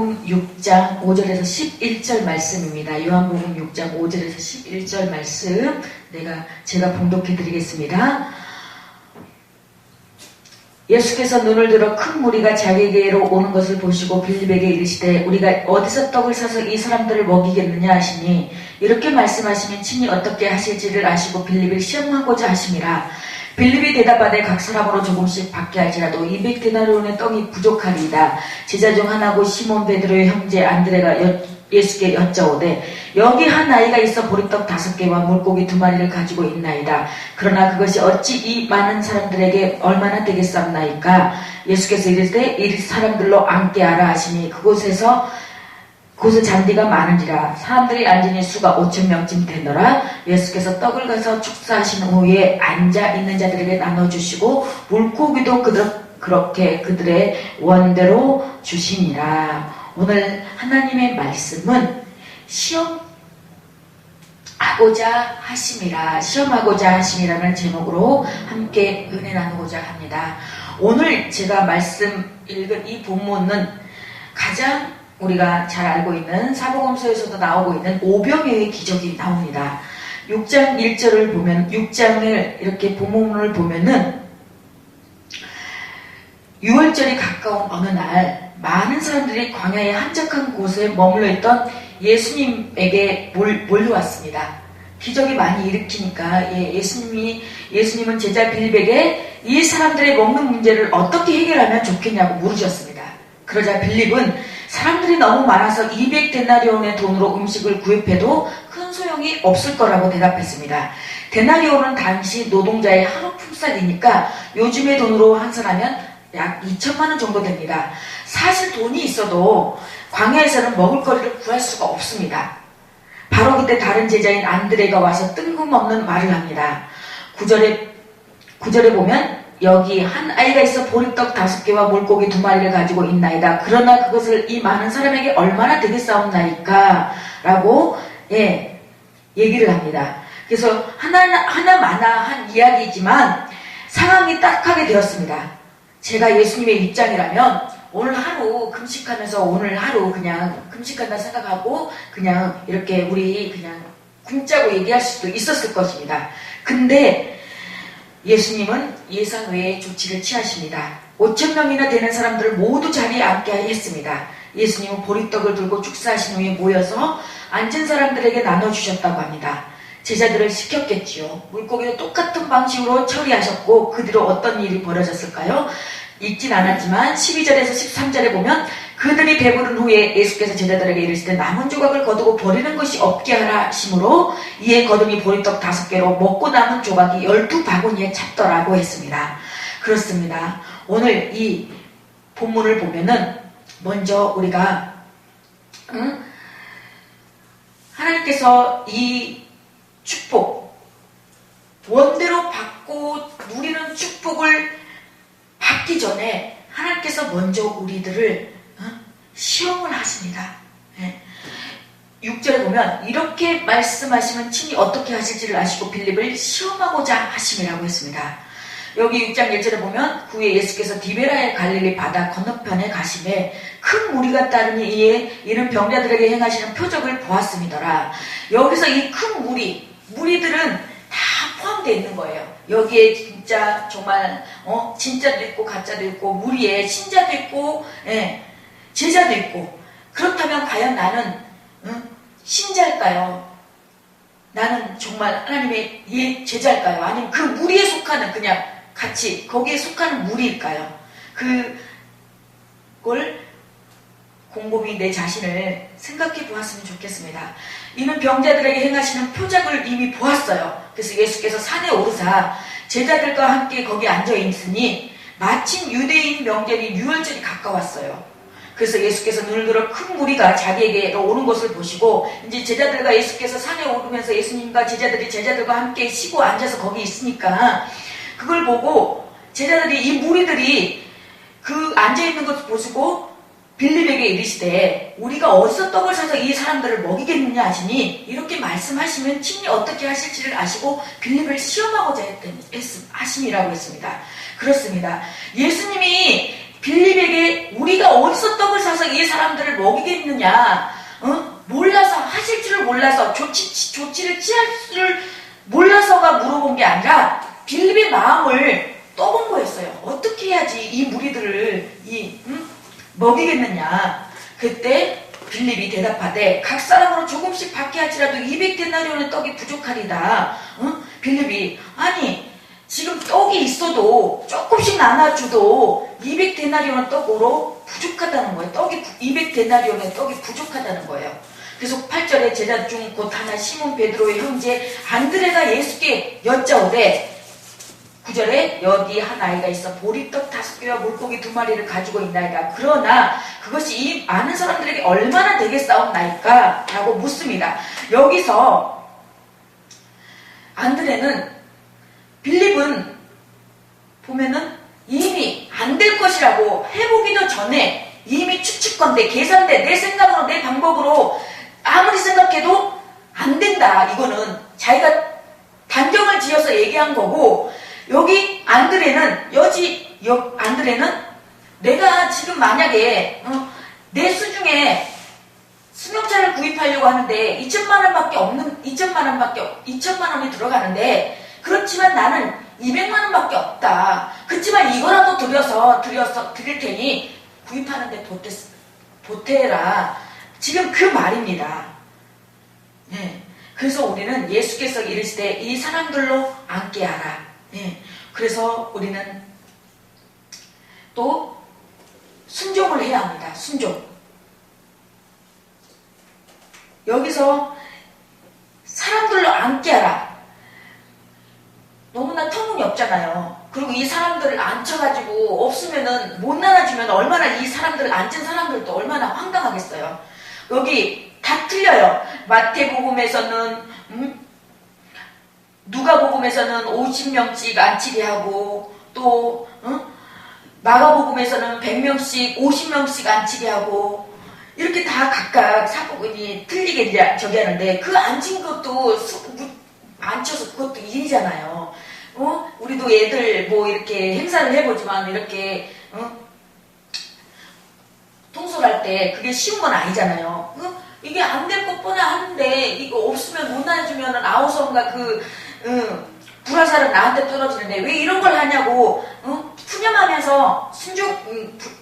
6장 5절에서 11절 말씀입니다. 요한복음 6장 5절에서 11절 말씀 제가 봉독해 드리겠습니다. 예수께서 눈을 들어 큰 무리가 자기에게로 오는 것을 보시고 빌립에게 이르시되 우리가 어디서 떡을 사서 이 사람들을 먹이겠느냐 하시니 이렇게 말씀하시면 친히 어떻게 하실지를 아시고 빌립을 시험하고자 하심이라. 빌립이 대답하되 각 사람으로 조금씩 받게 할지라도 200데나리온의 떡이 부족하리이다. 제자 중 하나고 시몬 베드로의 형제 안드레가 예수께 여짜오되 여기 한 아이가 있어 보리떡 5개와 물고기 2마리를 가지고 있나이다. 그러나 그것이 어찌 이 많은 사람들에게 얼마나 되겠사옵나이까. 예수께서 이르시되 이 사람들로 앉게 하라 하시니 그곳에 잔디가 많은지라. 사람들이 앉으니 수가 5,000명쯤 되더라. 예수께서 떡을 가서 축사하신 후에 앉아 있는 자들에게 나눠주시고 물고기도 그렇게 그들의 원대로 주시니라. 오늘 하나님의 말씀은 시험하고자 하심이라는 제목으로 함께 은혜 나누고자 합니다. 오늘 제가 말씀 읽은 이 본문은 가장 우리가 잘 알고 있는 사복음서에서도 나오고 있는 오병이어의 기적이 나옵니다. 6장 1절을 보면 6장을 이렇게 본문을 보면은 6월절이 가까운 어느 날 많은 사람들이 광야의 한적한 곳에 머물러 있던 예수님에게 몰려왔습니다. 기적이 많이 일으키니까 예수님은 제자 빌립에게 이 사람들의 먹는 문제를 어떻게 해결하면 좋겠냐고 물으셨습니다. 그러자 빌립은 사람들이 너무 많아서 200데나리온의 돈으로 음식을 구입해도 큰 소용이 없을 거라고 대답했습니다. 데나리온은 당시 노동자의 하루 품삯이니까 요즘의 돈으로 환산하면 약 2천만 원 정도 됩니다. 사실 돈이 있어도 광야에서는 먹을거리를 구할 수가 없습니다. 바로 그때 다른 제자인 안드레가 와서 뜬금없는 말을 합니다. 9절에 보면 여기 한 아이가 있어 보리떡 5개와 물고기 2마리를 가지고 있나이다. 그러나 그것을 이 많은 사람에게 얼마나 되겠사옵나이까 라고 얘기를 합니다. 그래서 하나마나한 이야기이지만 상황이 딱하게 되었습니다. 제가 예수님의 입장이라면 오늘 하루 금식하면서 오늘 하루 그냥 금식한다 생각하고 그냥 이렇게 우리 그냥 굶자고 얘기할 수도 있었을 것입니다. 근데 예수님은 예상 외의 조치를 취하십니다. 5,000명이나 되는 사람들을 모두 자리에 앉게 했습니다. 예수님은 보리떡을 들고 축사하신 후에 모여서 앉은 사람들에게 나눠주셨다고 합니다. 제자들을 시켰겠지요. 물고기도 똑같은 방식으로 처리하셨고 그 뒤로 어떤 일이 벌어졌을까요? 읽진 않았지만 12절에서 13절에 보면 그들이 배부른 후에 예수께서 제자들에게 이르시되 남은 조각을 거두고 버리는 것이 없게 하라 하심으로 이에 거둠이 보리떡 5개로 먹고 남은 조각이 12바구니에 찼더라고 했습니다. 그렇습니다. 오늘 이 본문을 보면은 먼저 우리가 하나님께서 이 축복 원대로 받고 누리는 축복을 받기 전에 하나님께서 먼저 우리들을 시험을 하십니다. 6절에 보면 이렇게 말씀하시면 친히 어떻게 하실지를 아시고 빌립을 시험하고자 하심이라고 했습니다. 여기 6장 1절에 보면 그 후에 예수께서 디베라의 갈릴리 바다 건너편에 가심에 큰 무리가 따르니 이에 이는 병자들에게 행하시는 표적을 보았음이더라. 여기서 이 큰 무리들은 다 포함되어 있는 거예요. 여기에 진짜 정말 진짜도 있고 가짜도 있고 무리에 신자도 있고 제자도 있고. 그렇다면 과연 나는 신자일까요? 나는 정말 하나님의 제자일까요? 아니면 그 무리에 속하는 그냥 같이 거기에 속하는 무리일까요? 그걸 곰곰이 내 자신을 생각해 보았으면 좋겠습니다. 이는 병자들에게 행하시는 표적을 이미 보았어요. 그래서 예수께서 산에 오르사 제자들과 함께 거기 앉아 있으니 마침 유대인 명절인 유월절이 가까웠어요. 그래서 예수께서 눈을 들어 큰 무리가 자기에게로 오는 것을 보시고 이제 제자들과 예수께서 산에 오르면서 예수님과 제자들과 함께 쉬고 앉아서 거기 있으니까 그걸 보고 제자들이 이 무리들이 그 앉아있는 것을 보시고 빌립에게 이르시되 우리가 어디서 떡을 사서 이 사람들을 먹이겠느냐 하시니 이렇게 말씀하시면 친히 어떻게 하실지를 아시고 빌립을 시험하고자 하심이라고 했습니다. 그렇습니다. 예수님이 빌립에게 우리가 어디서 떡을 사서 이 사람들을 먹이겠느냐, 몰라서, 하실 줄을 몰라서, 조치를 취할 줄을 몰라서가 물어본 게 아니라 빌립의 마음을 떠본 거였어요. 어떻게 해야지 이 무리들을 먹이겠느냐. 그때 빌립이 대답하되 각 사람으로 조금씩 받게 할지라도 200데나리온의 떡이 부족하리다. 빌립이 아니 지금 떡이 있어도 조금씩 나눠줘도 200데나리온 떡으로 부족하다는 거예요. 200데나리온의 떡이 부족하다는 거예요. 그래서 8절에 제자 중 곧 하나 시몬 베드로의 형제 안드레가 예수께 여짜오되 9절에 여기 한 아이가 있어 보리떡 5개와 물고기 2마리를 가지고 있나이다. 그러나 그것이 이 많은 사람들에게 얼마나 되겠사옵나이까? 라고 묻습니다. 여기서 안드레는 빌립은 보면은 이미 안 될 것이라고 해보기도 전에 이미 추측건데 계산돼 내 생각으로 내 방법으로 아무리 생각해도 안 된다. 이거는 자기가 단정을 지어서 얘기한 거고 여기 안드레는 안드레는 내가 지금 만약에 내 수중에 승용차를 구입하려고 하는데 2천만 원이 들어가는데 그렇지만 나는 200만 원밖에 없다. 그렇지만 이거라도 드릴 테니 구입하는데 보태라. 지금 그 말입니다. 네. 그래서 우리는 예수께서 이르시되 이 사람들로 앉게 하라. 네. 그래서 우리는 또 순종을 해야 합니다. 순종. 여기서 사람들로 앉게 하라. 너무나 터무니없잖아요. 그리고 이 사람들을 앉혀가지고 없으면은 못 나눠주면 얼마나 이 사람들을 앉은 사람들도 얼마나 황당하겠어요. 여기 다 틀려요. 마태복음에서는 누가복음에서는 50명씩 앉히게 하고 또 마가복음에서는 100명씩 50명씩 앉히게 하고 이렇게 다 각각 사복음이 틀리게 저기 하는데 그 앉힌 것도 앉혀서 그것도 일이잖아요. 우리도 애들 뭐 이렇게 행사를 해보지만 이렇게 통솔할 때 그게 쉬운 건 아니잖아요. 이게 안 될 것 뻔하 하는데 이거 없으면 못 나눠주면은 아우성가 불화살은 나한테 떨어지는데 왜 이런 걸 하냐고 푸념하면서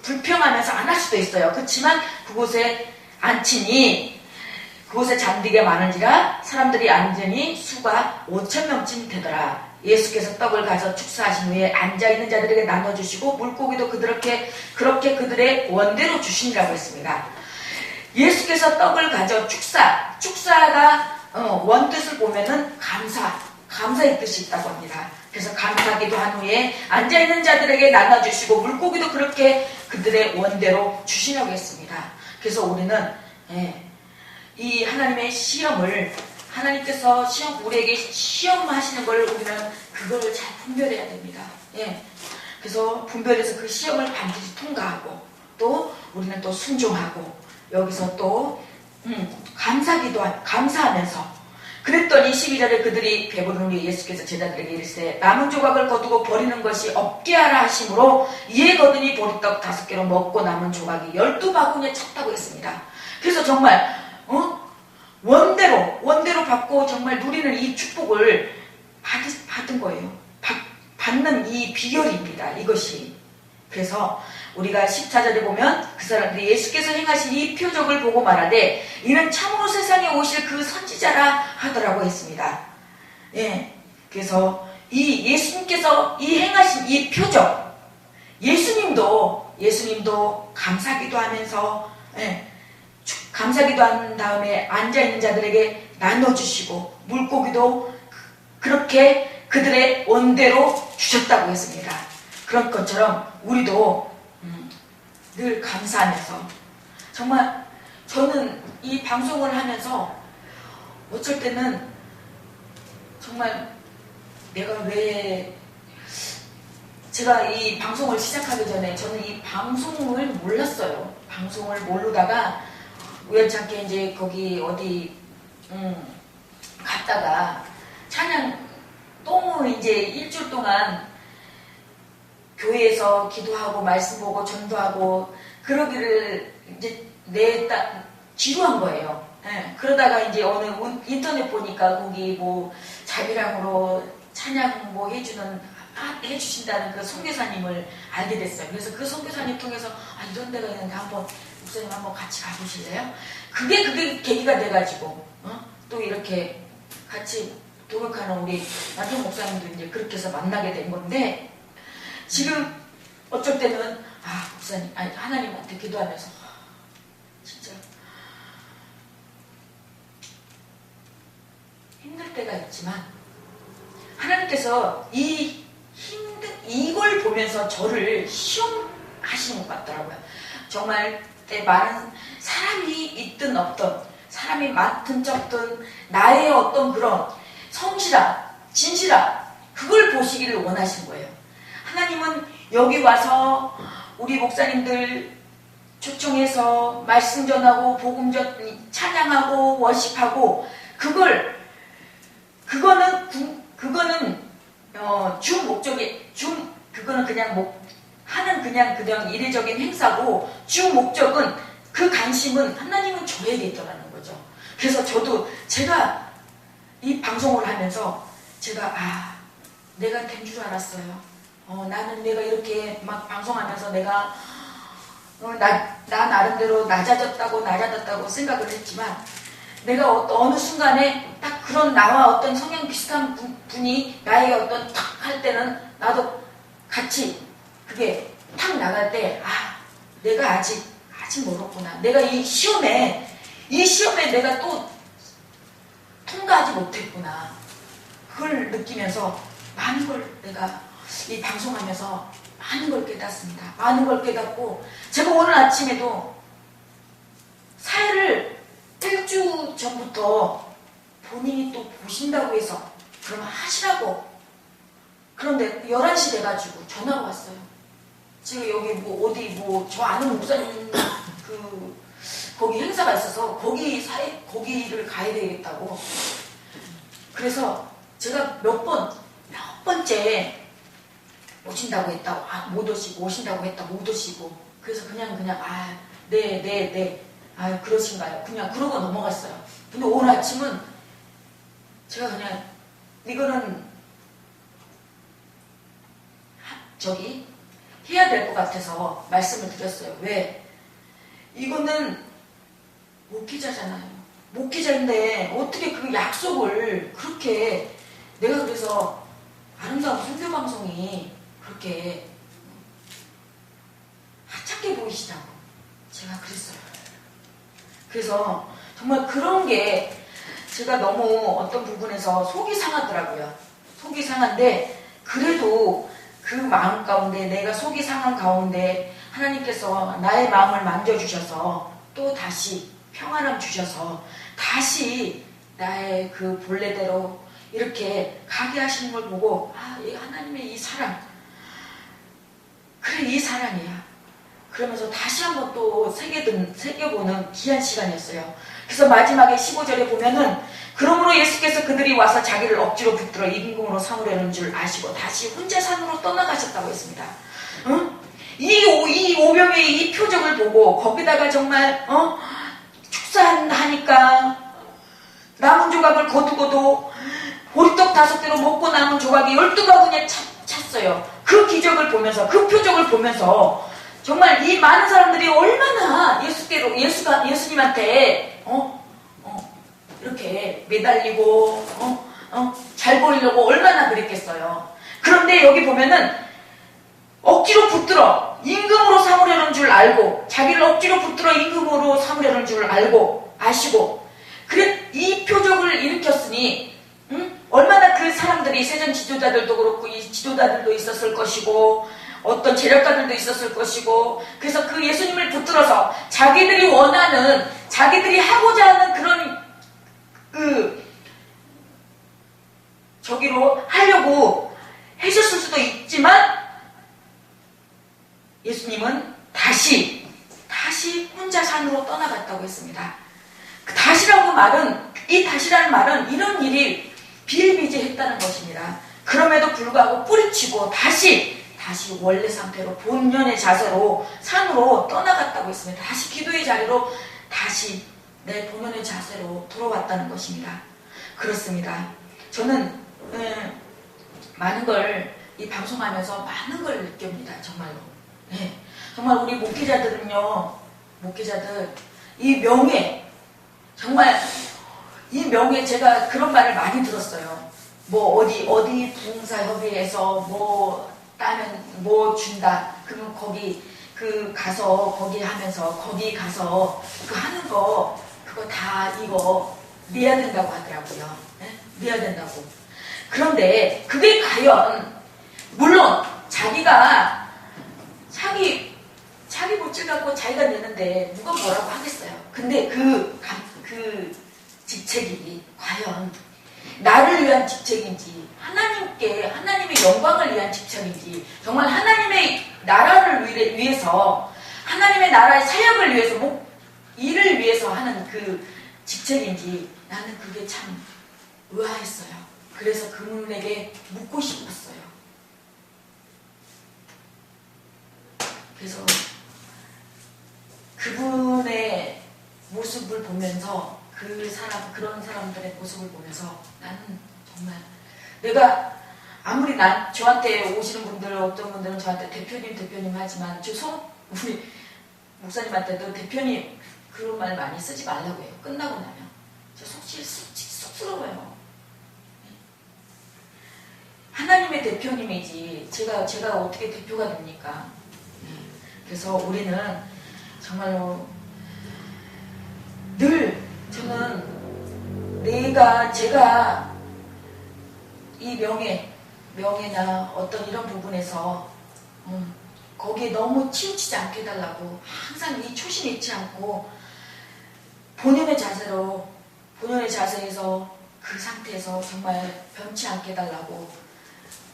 불평하면서 안 할 수도 있어요. 그렇지만 그곳에 앉히니 그곳에 잔디가 많은지라 사람들이 앉으니 수가 5,000명쯤 되더라. 예수께서 떡을 가져 축사하신 후에 앉아있는 자들에게 나눠주시고 물고기도 그렇게 그들의 원대로 주시니라고 했습니다. 예수께서 떡을 가져 축사가 원뜻을 보면은 감사의 뜻이 있다고 합니다. 그래서 감사기도 한 후에 앉아있는 자들에게 나눠주시고 물고기도 그렇게 그들의 원대로 주시라고 했습니다. 그래서 우리는 이 하나님의 시험을 하나님께서 우리에게 시험하시는 걸 우리는 그거를 잘 분별해야 됩니다. 그래서 분별해서 그 시험을 반드시 통과하고 또 우리는 또 순종하고 여기서 또 감사하면서 그랬더니 12절에 그들이 배부른 후에 예수께서 제자들에게 이르시되 남은 조각을 거두고 버리는 것이 없게 하라 하심으로 이에 거두니 보리떡 5개로 먹고 남은 조각이 12바구니에 찼다고 했습니다. 그래서 정말 원대로 받고 정말 누리는 이 축복을 받은 거예요. 받는 이 비결입니다. 이것이. 그래서 우리가 14절에 보면 그 사람들이 예수께서 행하신 이 표적을 보고 말하되 이는 참으로 세상에 오실 그 선지자라 하더라고 했습니다. 그래서 이 예수님께서 이 행하신 이 표적 예수님도 감사기도 하면서 감사기도 한 다음에 앉아있는 자들에게 나눠주시고 물고기도 그렇게 그들의 원대로 주셨다고 했습니다. 그런 것처럼 우리도 늘 감사하면서 정말 저는 이 방송을 하면서 어쩔 때는 정말 내가 왜 제가 이 방송을 시작하기 전에 저는 이 방송을 몰랐어요. 방송을 모르다가 우연찮게 이제 거기 어디 갔다가 찬양 너무 이제 일주일 동안 교회에서 기도하고 말씀 보고 전도하고 그러기를 이제 지루한 거예요. 예, 그러다가 이제 어느 인터넷 보니까 거기 뭐 자비랑으로 찬양 뭐 해주신다는 그 선교사님을 알게 됐어요. 그래서 그 선교사님 통해서 이런 데가 있는데 한번 목사님 한번 같이 가보실래요? 그게 계기가 돼가지고 또 이렇게 같이 동역하는 우리 남편 목사님도 이제 그렇게 해서 만나게 된 건데 지금 어쩔 때는 목사님 하나님한테 기도하면서 진짜 힘들 때가 있지만 하나님께서 이걸 보면서 저를 시험하시는 것 같더라고요. 정말 많은 사람이 있든 없든 사람이 많든 적든 나의 어떤 그런 성실함, 진실함 그걸 보시기를 원하신 거예요. 하나님은 여기 와서 우리 목사님들 초청해서 말씀 전하고 복음 찬양하고 워십하고 그거는 주 목적이 그거는 그냥 하는 그냥 이례적인 행사고 주 목적은 그 관심은 하나님은 저에게 있더라는 거죠. 그래서 저도 제가 이 방송을 하면서 제가 내가 된 줄 알았어요. 나는 내가 이렇게 막 방송하면서 내가 나 나름대로 낮아졌다고 생각을 했지만 내가 어느 순간에 딱 그런 나와 어떤 성향 비슷한 분이 나에게 어떤 탁 할 때는 나도 같이 그게 탁 나갈 때 내가 아직 멀었구나. 내가 이 시험에 내가 또 통과하지 못했구나. 그걸 느끼면서 많은 걸 내가 이 방송하면서 많은 걸 깨닫습니다. 많은 걸 깨닫고 제가 오늘 아침에도 사회를 일주 전부터 본인이 또 보신다고 해서 그러면 하시라고 그런데 11시 돼가지고 전화가 왔어요. 지금 여기 저 아는 목사님 거기 행사가 있어서 거기를 가야 되겠다고. 그래서 제가 몇 번째 오신다고 했다고 못 오시고 오신다고 했다 못 오시고 그래서 그냥 네 그러신가요? 그냥 그러고 넘어갔어요. 근데 오늘 아침은 제가 그냥 이거는 해야 될 것 같아서 말씀을 드렸어요. 왜? 이거는 목회자잖아요. 목회자인데 어떻게 그 약속을 그렇게 내가 그래서 아름다운 선교방송이 그렇게 하찮게 보이시다고 제가 그랬어요. 그래서 정말 그런 게 제가 너무 어떤 부분에서 속이 상하더라고요. 속이 상한데 그래도 그 마음 가운데 내가 속이 상한 가운데 하나님께서 나의 마음을 만져주셔서 또 다시 평안함 주셔서 다시 나의 그 본래대로 이렇게 가게 하시는 걸 보고 이 하나님의 이 사랑 그래 이 사랑이야. 그러면서 다시 한번 또 새겨보는 귀한 시간이었어요. 그래서 마지막에 15절에 보면은 그러므로 예수께서 그들이 와서 자기를 억지로 붙들어 임금으로 삼으려는 줄 아시고 다시 혼자 산으로 떠나가셨다고 했습니다. 이 오병의 이 표정을 보고 거기다가 정말 축사하니까 남은 조각을 거두고도 보리떡 5개로 먹고 남은 조각이 12바구니에 찼어요. 그 기적을 보면서 그 표정을 보면서 정말 이 많은 사람들이 얼마나 예수님한테 이렇게 매달리고 잘 보이려고 얼마나 그랬겠어요. 그런데 여기 보면은 억지로 붙들어 임금으로 삼으려는 줄 알고 자기를 억지로 붙들어 임금으로 삼으려는 줄 알고 아시고 그래 이 표적을 일으켰으니 얼마나 그 사람들이 세전 지도자들도 그렇고 이 지도자들도 있었을 것이고 어떤 재력가들도 있었을 것이고 그래서 그 예수님을 붙들어서 자기들이 원하는 자기들이 하고자 하는 그런 저기로 하려고 해줬을 수도 있지만 예수님은 다시 혼자 산으로 떠나갔다고 했습니다. 이 다시라는 말은 이런 일이 비일비재했다는 것입니다. 그럼에도 불구하고 뿌리치고 다시 다시 원래 상태로 본연의 자세로 산으로 떠나갔다고 했습니다. 다시 기도의 자리로 다시 내 본연의 자세로 돌아왔다는 것입니다. 그렇습니다. 저는 많은 걸 이 방송하면서 많은 걸 느낍니다. 정말로. 네. 정말 우리 목회자들은요, 목회자들 이 명예, 정말 이 명예, 제가 그런 말을 많이 들었어요. 뭐 어디 부흥사협의회에서 뭐 따면 뭐 준다. 그러면 거기 그 가서 거기 하면서 거기 가서 그 하는 거 그거 다 이거 내야 된다고 하더라고요. 네? 내야 된다고. 그런데 그게 과연 물론 자기가 자기 못질 갖고 자기가 내는데 누가 뭐라고 하겠어요. 근데 그 직책이 과연 나를 위한 직책인지 하나님의 영광을 위한 직책인지 정말 하나님의 나라를 위해서 하나님의 나라의 사역을 위해서 일을 위해서 하는 그 직책인지 나는 그게 참 의아했어요. 그래서 그분에게 묻고 싶었어요. 그래서 그분의 모습을 보면서 그런 사람들의 모습을 보면서 나는 정말 내가 아무리 저한테 오시는 분들 어떤 분들은 저한테 대표님 하지만 우리 목사님한테도 대표님 그런 말 많이 쓰지 말라고 해요. 끝나고 나면 저 쑥스러워요. 하나님의 대표님이지 제가 어떻게 대표가 됩니까? 그래서 우리는 정말로 늘 저는 제가 이 명예나 어떤 이런 부분에서 거기에 너무 치우치지 않게 해달라고 항상 이 초심 잃지 않고 본연의 자세에서 그 상태에서 정말 변치 않게 해달라고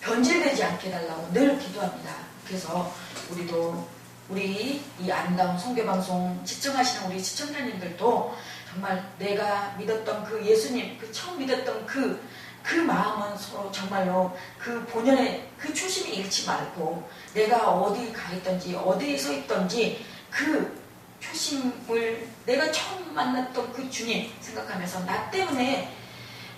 변질되지 않게 해달라고 늘 기도합니다. 그래서 우리 이 아름다운 선교방송 시청하시는 우리 시청자님들도 정말 내가 믿었던 그 예수님, 처음 믿었던 그 마음은 서로 정말로 그 본연의 그 초심이 잃지 말고 내가 어디 가 있던지 어디에 서 있던지 그 초심을 내가 처음 만났던 그 주님 생각하면서 나 때문에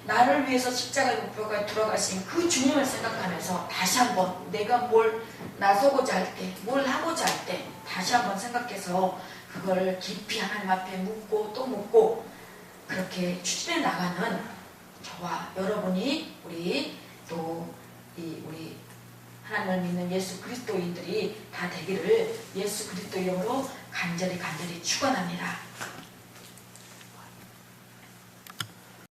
나를 위해서 십자가에 못 박아 돌아가신 그 주님을 생각하면서 다시 한번 내가 뭘 나서고자 할 때, 뭘 하고자 할 때 다시 한번 생각해서 그걸 깊이 하나님 앞에 묻고 또 묻고 그렇게 추진해 나가는 저와 여러분이 우리 하나님을 믿는 예수 그리스도인들이 다 되기를 예수 그리스도 이름으로 간절히 축원합니다.